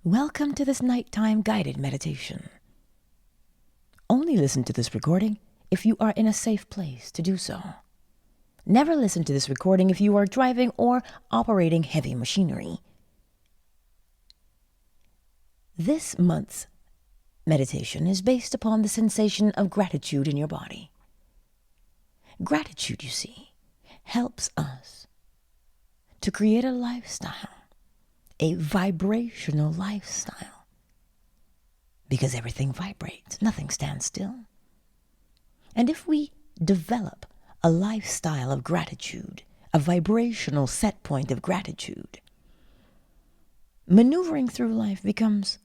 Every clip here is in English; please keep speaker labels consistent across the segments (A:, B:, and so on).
A: Welcome to this nighttime guided meditation. Only listen to this recording if you are in a safe place to do so. Never listen to this recording if you are driving or operating heavy machinery. This month's meditation is based upon the sensation of gratitude in your body. Gratitude, you see, helps us to create a lifestyle, a vibrational lifestyle. Because everything vibrates, nothing stands still. And if we develop a lifestyle of gratitude, a vibrational set point of gratitude, maneuvering through life becomes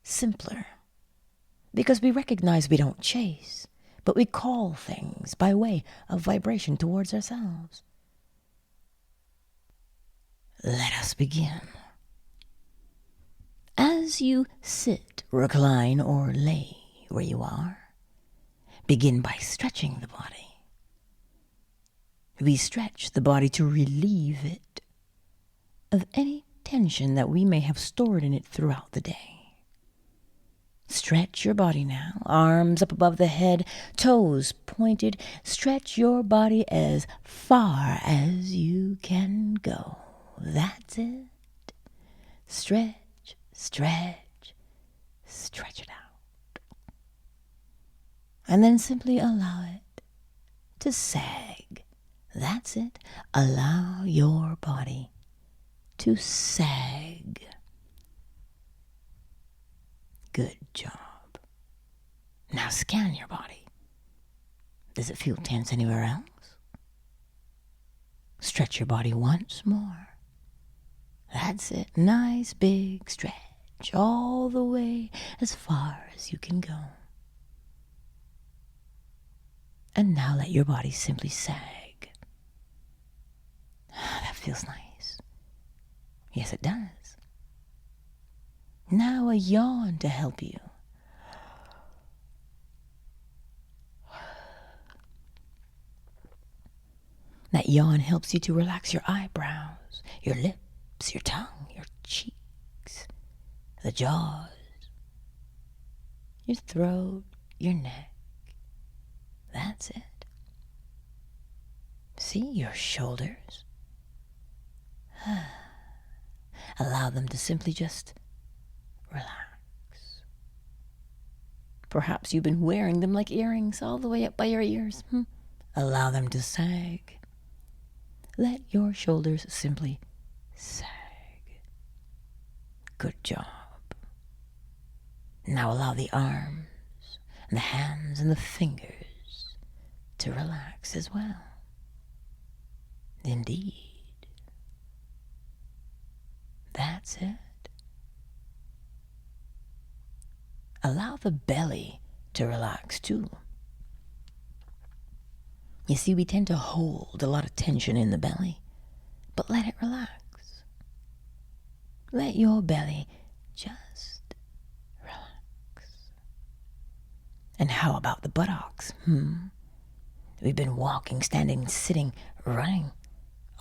A: simpler. Because we recognize we don't chase, but we call things by way of vibration towards ourselves. Let us begin. As you sit, recline, or lay where you are, begin by stretching the body. We stretch the body to relieve it of any tension that we may have stored in it throughout the day. Stretch your body now, arms up above the head, toes pointed. Stretch your body as far as you can go. That's it. Stretch. Stretch it out. And then simply allow it to sag. That's it. Allow your body to sag. Good job. Now scan your body. Does it feel tense anywhere else? Stretch your body once more. That's it. Nice big stretch. All the way as far as you can go. And now let your body simply sag. That feels nice. Yes, it does. Now a yawn to help you. That yawn helps you to relax your eyebrows, your lips, your tongue, your cheeks, the jaws, your throat, your neck. That's it. See your shoulders. Allow them to simply just relax. Perhaps you've been wearing them like earrings all the way up by your ears. Allow them to sag. Let your shoulders simply sag. Good job. Now allow the arms and the hands and the fingers to relax as well. Indeed. That's it. Allow the belly to relax too. You see, we tend to hold a lot of tension in the belly, but let it relax. Let your belly just relax. And how about the buttocks? We've been walking, standing, sitting, running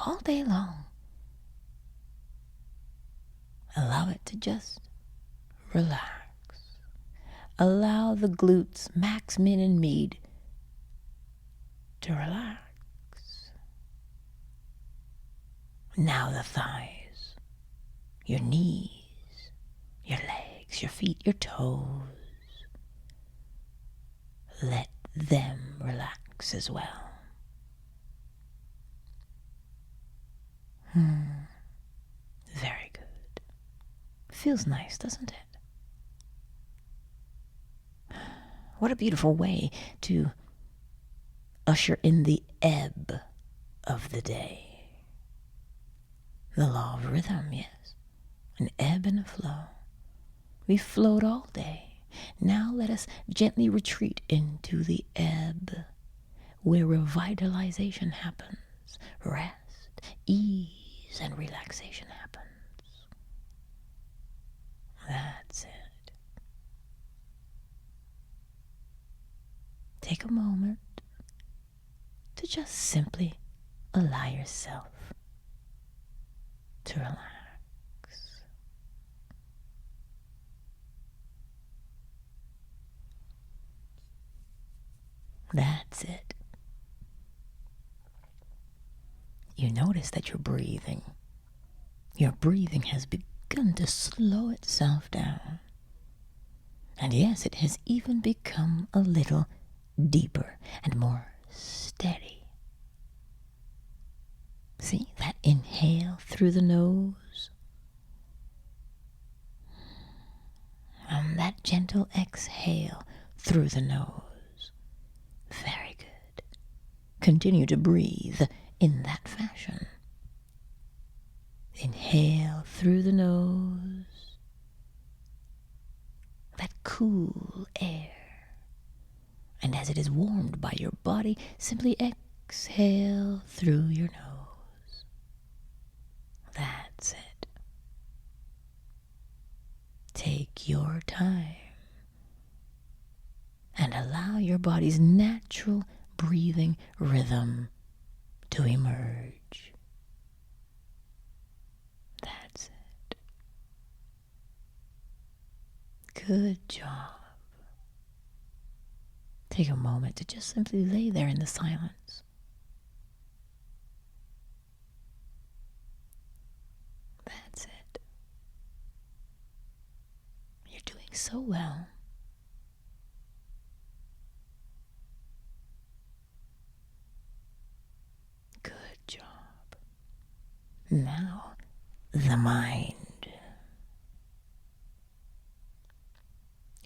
A: all day long. Allow it to just relax. Allow the glutes, max, min, and med to relax. Now the thighs. Your knees, your legs, your feet, your toes. Let them relax as well. Very good. Feels nice, doesn't it? What a beautiful way to usher in the ebb of the day. The law of rhythm, yes. An ebb and a flow. We flowed all day. Now let us gently retreat into the ebb, where revitalization happens, rest, ease, and relaxation happens. That's it. Take a moment to just simply allow yourself to relax. That's it. You notice that you're breathing. Your breathing has begun to slow itself down. And yes, it has even become a little deeper and more steady. See that inhale through the nose and that gentle exhale through the nose. Very good. Continue to breathe in that fashion. Inhale through the nose, that cool air. And as it is warmed by your body, simply exhale through your nose. That's it. Take your time and allow your body's natural breathing rhythm to emerge. That's it. Good job. Take a moment to just simply lay there in the silence. That's it. You're doing so well. Good job. Now, the mind.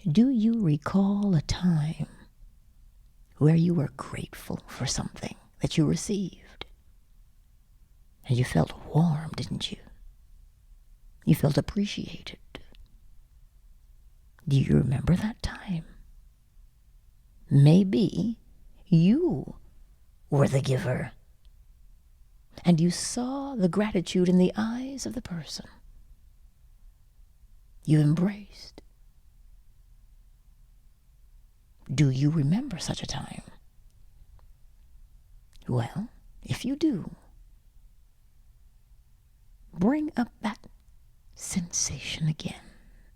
A: Do you recall a time where you were grateful for something that you received? And you felt warm, didn't you? You felt appreciated. Do you remember that time? Maybe you were the giver, and you saw the gratitude in the eyes of the person you embraced. Do you remember such a time? Well, if you do, bring up that sensation again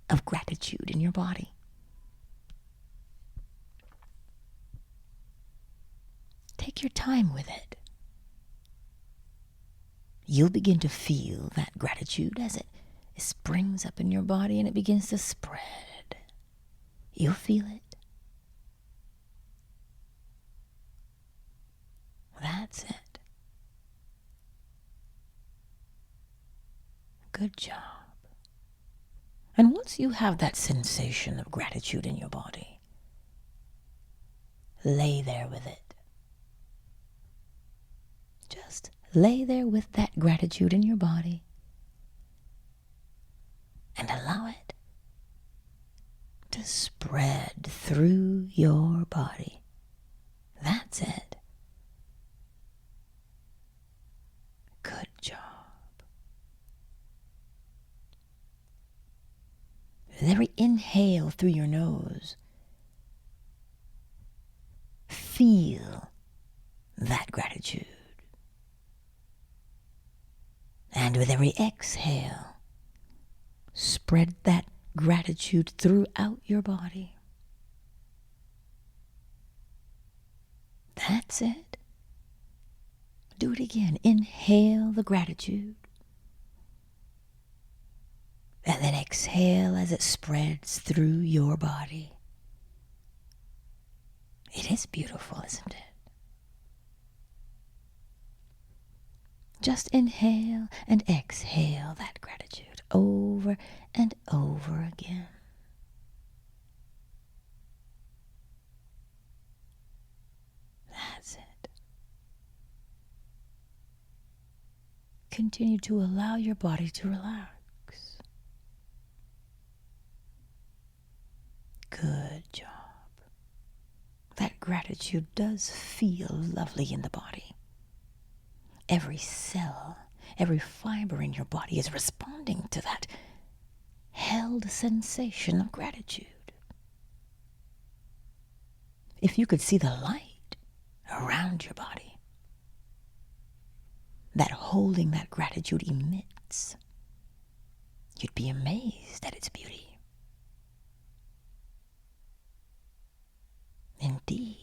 A: of gratitude in your body. Take your time with it. You'll begin to feel that gratitude as it springs up in your body and it begins to spread. You'll feel it. That's it. Good job. And once you have that sensation of gratitude in your body, lay there with it. Just lay there with that gratitude in your body and allow it to spread through your body. That's it. Good job. With every inhale through your nose, feel that gratitude. And with every exhale, spread that gratitude throughout your body. That's it. Do it again. Inhale the gratitude. And then exhale as it spreads through your body. It is beautiful, isn't it? Just inhale and exhale that gratitude over and over again. That's it. Continue to allow your body to relax. Good job. That gratitude does feel lovely in the body. Every cell, every fiber in your body is responding to that held sensation of gratitude. If you could see the light around your body that holding that gratitude emits, you'd be amazed at its beauty. Indeed.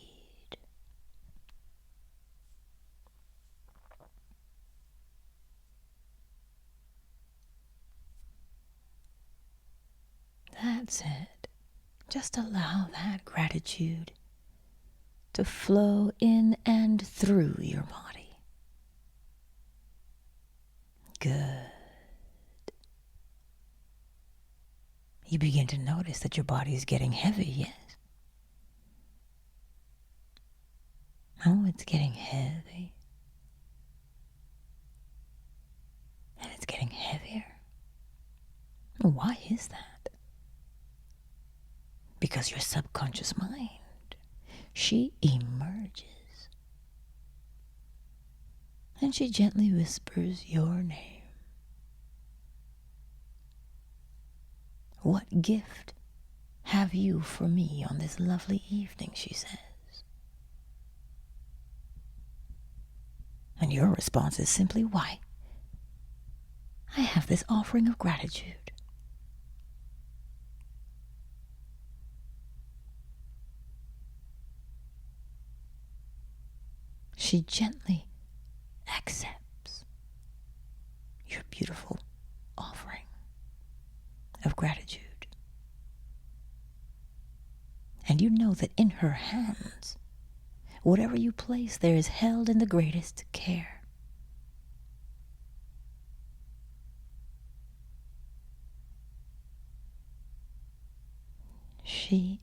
A: That's it. Just allow that gratitude to flow in and through your body. Good. You begin to notice that your body is getting heavy, yes? Oh, it's getting heavy. And it's getting heavier. Why is that? Because your subconscious mind, she emerges. And she gently whispers your name. What gift have you for me on this lovely evening, she says. And your response is simply, why? I have this offering of gratitude. She gently accepts your beautiful offering of gratitude. And you know that in her hands, whatever you place there is held in the greatest care. She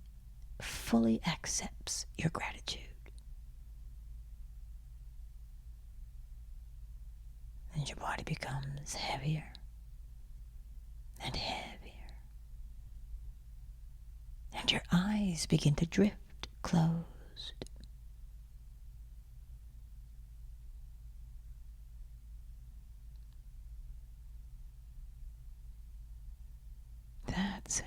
A: fully accepts your gratitude. And your body becomes heavier and heavier. And your eyes begin to drift closed. That's it.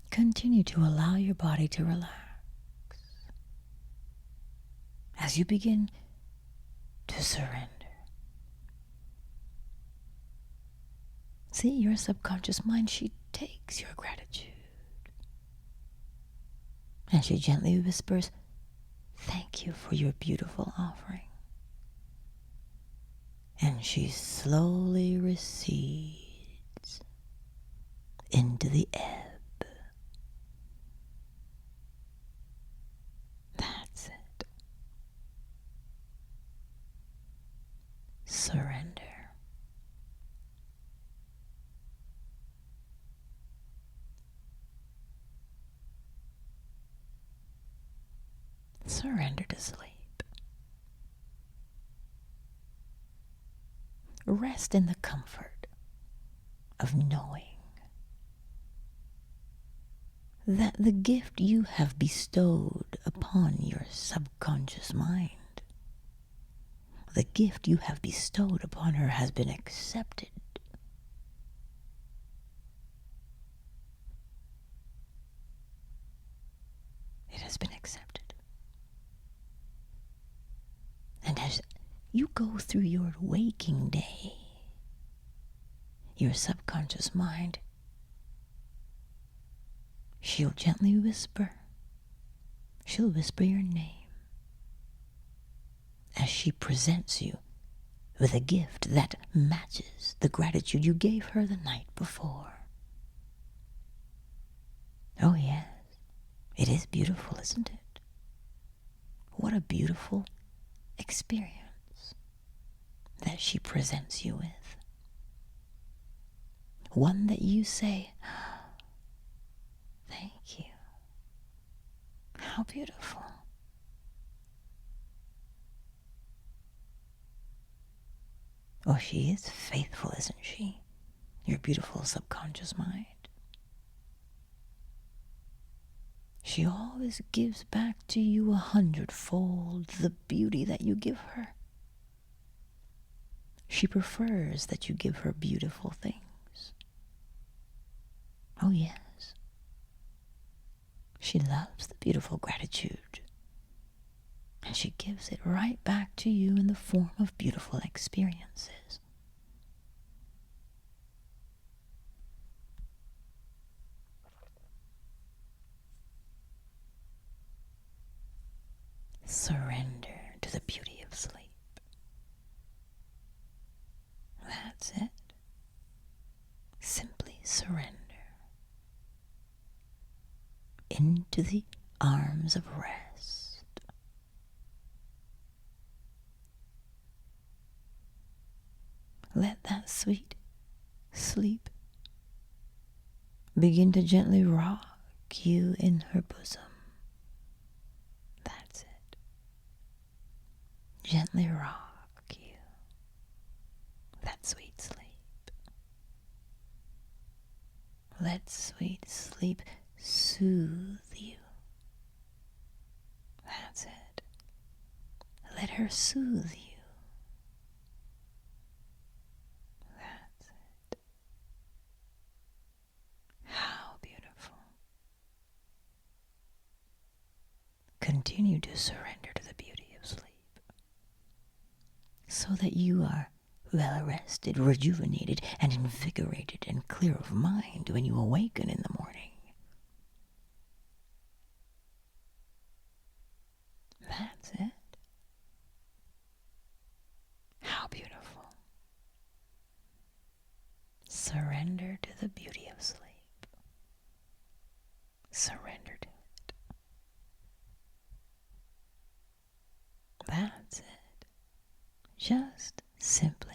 A: Continue to allow your body to relax as you begin to surrender. See, your subconscious mind, she takes your gratitude and she gently whispers, thank you for your beautiful offering. And she slowly recedes into the ebb. That's it. Surrender. Surrender to sleep. Rest in the comfort of knowing that the gift you have bestowed upon your subconscious mind, the gift you have bestowed upon her has been accepted. It has been accepted. And as you go through your waking day, your subconscious mind, she'll gently whisper. She'll whisper your name as she presents you with a gift that matches the gratitude you gave her the night before. Oh yes, it is beautiful, isn't it? What a beautiful experience that she presents you with. One that you say, thank you. How beautiful. Oh, she is faithful, isn't she? Your beautiful subconscious mind. She always gives back to you 100-fold the beauty that you give her. She prefers that you give her beautiful things. Oh yes. She loves the beautiful gratitude. And she gives it right back to you in the form of beautiful experiences. Surrender to the beauty of sleep. into the arms of rest. Let that sweet sleep begin to gently rock you in her bosom. That's it. Gently rock you. That sweet sleep. Let sweet sleep soothe you. That's it. Let her soothe you. That's it. How beautiful. Continue to surrender to the beauty of sleep so that you are well rested, rejuvenated, and invigorated and clear of mind when you awaken in the morning. That's it. How beautiful. Surrender to the beauty of sleep. Surrender to it. That's it. Just simply